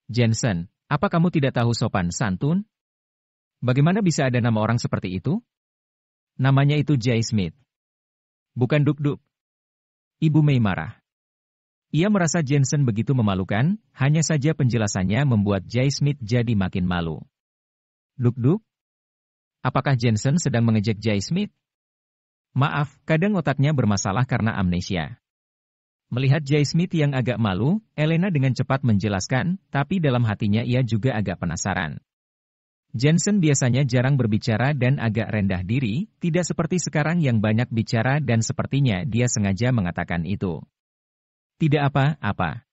Jensen, apa kamu tidak tahu sopan santun? Bagaimana bisa ada nama orang seperti itu? Namanya itu Jay Smith. Bukan Duk-Duk. Ibu Mei marah. Ia merasa Jensen begitu memalukan, hanya saja penjelasannya membuat Jay Smith jadi makin malu. Duk-Duk? Apakah Jensen sedang mengejek Jay Smith? Maaf, kadang otaknya bermasalah karena amnesia. Melihat Jay Smith yang agak malu, Elena dengan cepat menjelaskan, tapi dalam hatinya ia juga agak penasaran. Jensen biasanya jarang berbicara dan agak rendah diri, tidak seperti sekarang yang banyak bicara dan sepertinya dia sengaja mengatakan itu. Tidak apa-apa.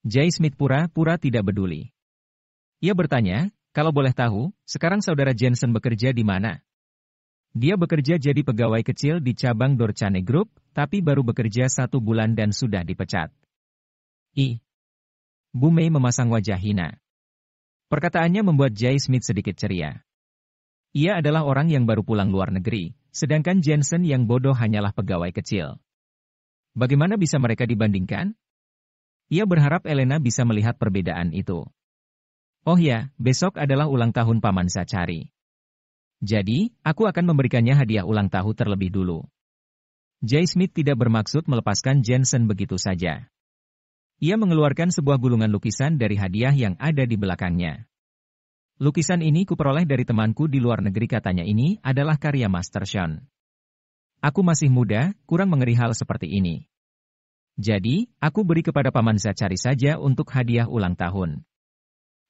Jay Smith pura-pura tidak peduli. Ia bertanya, kalau boleh tahu, sekarang saudara Jensen bekerja di mana? Dia bekerja jadi pegawai kecil di cabang Dorchane Group, tapi baru bekerja 1 bulan dan sudah dipecat. Bu Mei memasang wajah hina. Perkataannya membuat Jay Smith sedikit ceria. Ia adalah orang yang baru pulang luar negeri, sedangkan Jensen yang bodoh hanyalah pegawai kecil. Bagaimana bisa mereka dibandingkan? Ia berharap Elena bisa melihat perbedaan itu. Oh ya, besok adalah ulang tahun Paman Zachary. Jadi, aku akan memberikannya hadiah ulang tahun terlebih dulu. Jay Smith tidak bermaksud melepaskan Jensen begitu saja. Ia mengeluarkan sebuah gulungan lukisan dari hadiah yang ada di belakangnya. Lukisan ini kuperoleh dari temanku di luar negeri, katanya. Ini adalah karya Master Sean. Aku masih muda, kurang mengeri hal seperti ini. Jadi, aku beri kepada Paman Zachary saja untuk hadiah ulang tahun.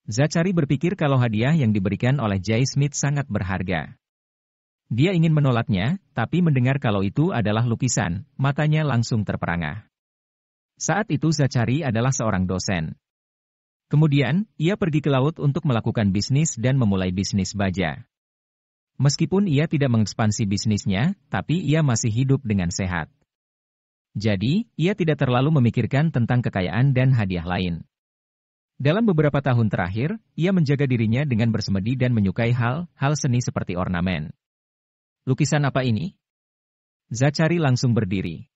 Zachary berpikir kalau hadiah yang diberikan oleh Jay Smith sangat berharga. Dia ingin menolaknya, tapi mendengar kalau itu adalah lukisan, matanya langsung terperangah. Saat itu Zachary adalah seorang dosen. Kemudian, ia pergi ke laut untuk melakukan bisnis dan memulai bisnis baja. Meskipun ia tidak mengekspansi bisnisnya, tapi ia masih hidup dengan sehat. Jadi, ia tidak terlalu memikirkan tentang kekayaan dan hadiah lain. Dalam beberapa tahun terakhir, ia menjaga dirinya dengan bersemedi dan menyukai hal seni seperti ornamen. Lukisan apa ini? Zachary langsung berdiri.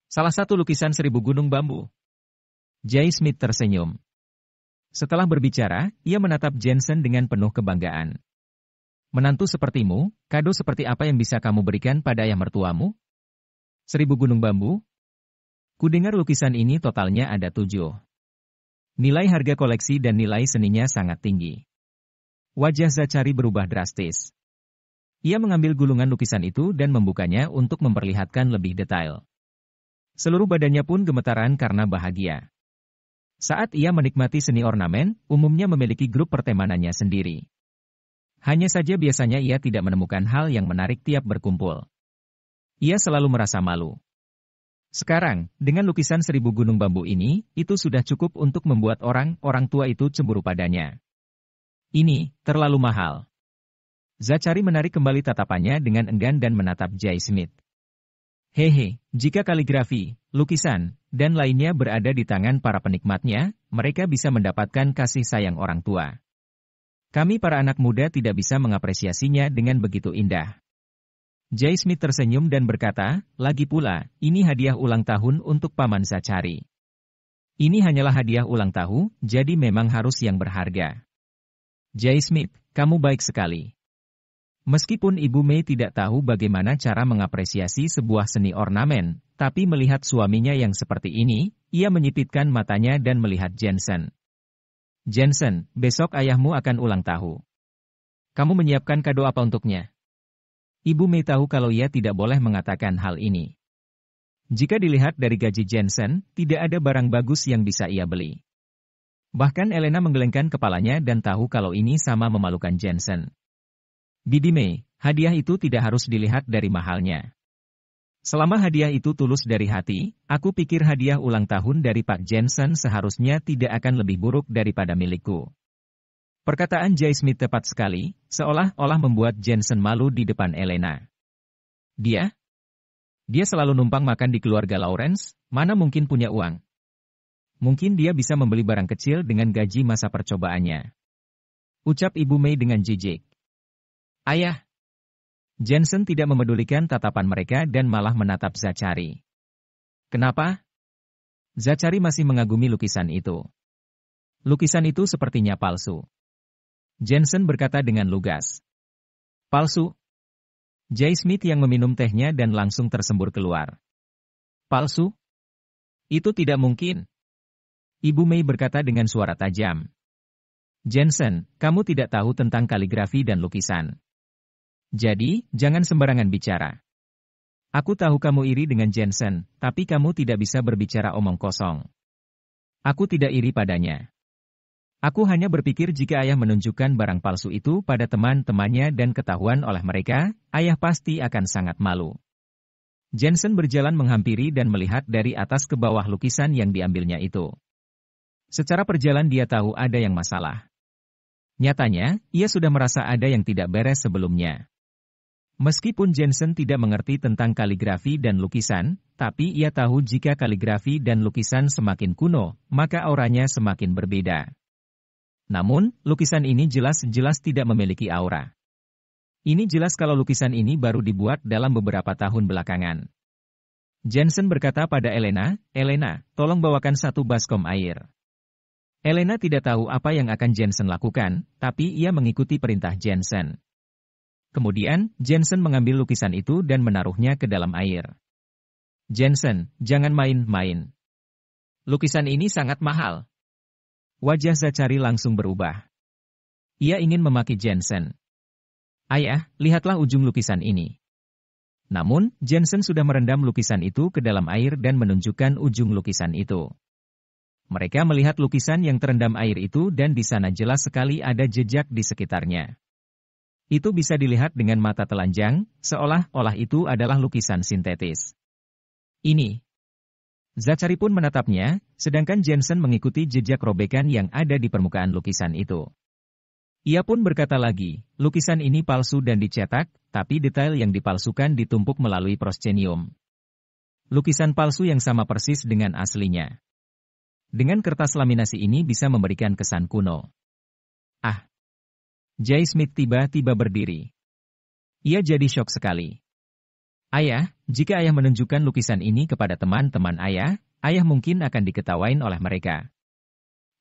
Salah satu lukisan 1000 gunung bambu. Jay Smith tersenyum. Setelah berbicara, ia menatap Jensen dengan penuh kebanggaan. Menantu sepertimu, kado seperti apa yang bisa kamu berikan pada ayah mertuamu? 1000 gunung bambu? Kudengar lukisan ini totalnya ada 7. Nilai harga koleksi dan nilai seninya sangat tinggi. Wajah Zachary berubah drastis. Ia mengambil gulungan lukisan itu dan membukanya untuk memperlihatkan lebih detail. Seluruh badannya pun gemetaran karena bahagia. Saat ia menikmati seni ornamen, umumnya memiliki grup pertemanannya sendiri. Hanya saja biasanya ia tidak menemukan hal yang menarik tiap berkumpul. Ia selalu merasa malu. Sekarang, dengan lukisan 1000 gunung bambu ini, itu sudah cukup untuk membuat orang tua itu cemburu padanya. Ini, terlalu mahal. Zachary menarik kembali tatapannya dengan enggan dan menatap Jay Smith. Hehe, jika kaligrafi, lukisan, dan lainnya berada di tangan para penikmatnya, mereka bisa mendapatkan kasih sayang orang tua. Kami para anak muda tidak bisa mengapresiasinya dengan begitu indah. Jay Smith tersenyum dan berkata, lagi pula, ini hadiah ulang tahun untuk Paman Zachary. Ini hanyalah hadiah ulang tahun, jadi memang harus yang berharga. Jay Smith, kamu baik sekali. Meskipun Ibu Mei tidak tahu bagaimana cara mengapresiasi sebuah seni ornamen, tapi melihat suaminya yang seperti ini, ia menyipitkan matanya dan melihat Jensen. Jensen, besok ayahmu akan ulang tahun. Kamu menyiapkan kado apa untuknya? Ibu Mei tahu kalau ia tidak boleh mengatakan hal ini. Jika dilihat dari gaji Jensen, tidak ada barang bagus yang bisa ia beli. Bahkan Elena menggelengkan kepalanya dan tahu kalau ini sama memalukan Jensen. Bibi Mei, hadiah itu tidak harus dilihat dari mahalnya. Selama hadiah itu tulus dari hati, aku pikir hadiah ulang tahun dari Pak Jensen seharusnya tidak akan lebih buruk daripada milikku. Perkataan Jay Smith tepat sekali, seolah-olah membuat Jensen malu di depan Elena. Dia selalu numpang makan di keluarga Lawrence, mana mungkin punya uang. Mungkin dia bisa membeli barang kecil dengan gaji masa percobaannya. Ucap Ibu Mei dengan jijik. Ayah. Jensen tidak memedulikan tatapan mereka dan malah menatap Zachary. Kenapa? Zachary masih mengagumi lukisan itu. Lukisan itu sepertinya palsu. Jensen berkata dengan lugas. Palsu? J. Smith yang meminum tehnya dan langsung tersembur keluar. Palsu? Itu tidak mungkin. Ibu Mei berkata dengan suara tajam. Jensen, kamu tidak tahu tentang kaligrafi dan lukisan. Jadi, jangan sembarangan bicara. Aku tahu kamu iri dengan Jensen, tapi kamu tidak bisa berbicara omong kosong. Aku tidak iri padanya. Aku hanya berpikir jika ayah menunjukkan barang palsu itu pada teman-temannya dan ketahuan oleh mereka, ayah pasti akan sangat malu. Jensen berjalan menghampiri dan melihat dari atas ke bawah lukisan yang diambilnya itu. Secara perjalan dia tahu ada yang masalah. Nyatanya, ia sudah merasa ada yang tidak beres sebelumnya. Meskipun Jensen tidak mengerti tentang kaligrafi dan lukisan, tapi ia tahu jika kaligrafi dan lukisan semakin kuno, maka auranya semakin berbeda. Namun, lukisan ini jelas-jelas tidak memiliki aura. Ini jelas kalau lukisan ini baru dibuat dalam beberapa tahun belakangan. Jensen berkata pada Elena, Elena, tolong bawakan 1 baskom air. Elena tidak tahu apa yang akan Jensen lakukan, tapi ia mengikuti perintah Jensen. Kemudian, Jensen mengambil lukisan itu dan menaruhnya ke dalam air. Jensen, jangan main-main. Lukisan ini sangat mahal. Wajah Zachary langsung berubah. Ia ingin memaki Jensen. Ayah, lihatlah ujung lukisan ini. Namun, Jensen sudah merendam lukisan itu ke dalam air dan menunjukkan ujung lukisan itu. Mereka melihat lukisan yang terendam air itu dan di sana jelas sekali ada jejak di sekitarnya. Itu bisa dilihat dengan mata telanjang, seolah-olah itu adalah lukisan sintetis. Ini. Zachary pun menatapnya, sedangkan Jensen mengikuti jejak robekan yang ada di permukaan lukisan itu. Ia pun berkata lagi, lukisan ini palsu dan dicetak, tapi detail yang dipalsukan ditumpuk melalui proskenium. Lukisan palsu yang sama persis dengan aslinya. Dengan kertas laminasi ini bisa memberikan kesan kuno. Ah! J. Smith tiba-tiba berdiri. Ia jadi syok sekali. Ayah, jika ayah menunjukkan lukisan ini kepada teman-teman ayah, ayah mungkin akan diketawain oleh mereka.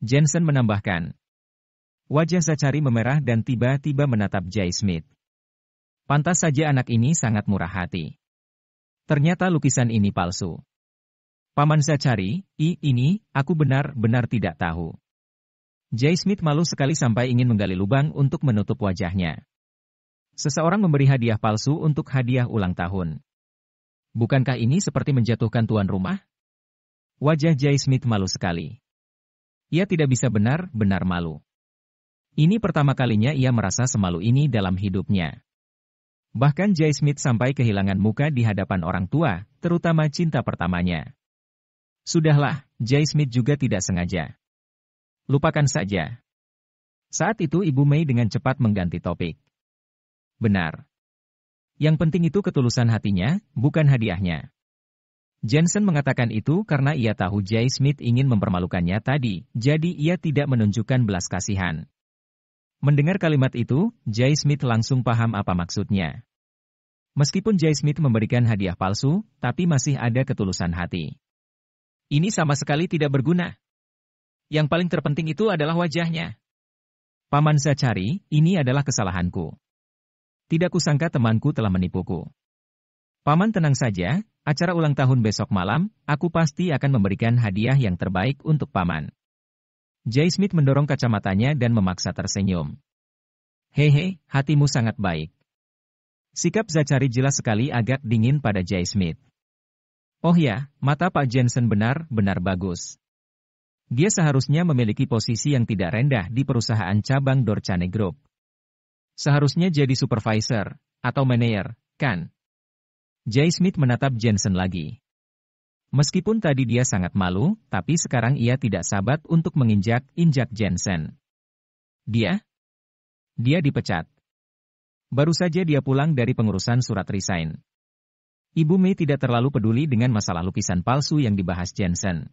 Jensen menambahkan. Wajah Zachary memerah dan tiba-tiba menatap J. Smith. Pantas saja anak ini sangat murah hati. Ternyata lukisan ini palsu. Paman Zachary, ini, aku benar-benar tidak tahu. J. Smith malu sekali sampai ingin menggali lubang untuk menutup wajahnya. Seseorang memberi hadiah palsu untuk hadiah ulang tahun. Bukankah ini seperti menjatuhkan tuan rumah? Wajah J. Smith malu sekali. Ia tidak bisa benar-benar malu. Ini pertama kalinya ia merasa semalu ini dalam hidupnya. Bahkan J. Smith sampai kehilangan muka di hadapan orang tua, terutama cinta pertamanya. Sudahlah, J. Smith juga tidak sengaja. Lupakan saja. Saat itu Ibu Mei dengan cepat mengganti topik. Benar. Yang penting itu ketulusan hatinya, bukan hadiahnya. Jensen mengatakan itu karena ia tahu J. Smith ingin mempermalukannya tadi, jadi ia tidak menunjukkan belas kasihan. Mendengar kalimat itu, J. Smith langsung paham apa maksudnya. Meskipun J. Smith memberikan hadiah palsu, tapi masih ada ketulusan hati. Ini sama sekali tidak berguna. Yang paling terpenting itu adalah wajahnya. Paman Zachary, ini adalah kesalahanku. Tidak kusangka temanku telah menipuku. Paman tenang saja, acara ulang tahun besok malam, aku pasti akan memberikan hadiah yang terbaik untuk Paman. J. Smith mendorong kacamatanya dan memaksa tersenyum. Hehe, hatimu sangat baik. Sikap Zachary jelas sekali agak dingin pada J. Smith. Oh ya, mata Pak Jensen benar-benar bagus. Dia seharusnya memiliki posisi yang tidak rendah di perusahaan cabang Dorchane Group. Seharusnya jadi supervisor, atau manajer, kan? J. Smith menatap Jensen lagi. Meskipun tadi dia sangat malu, tapi sekarang ia tidak sabar untuk menginjak-injak Jensen. Dia dipecat. Baru saja dia pulang dari pengurusan surat resign. Ibu Mei tidak terlalu peduli dengan masalah lukisan palsu yang dibahas Jensen.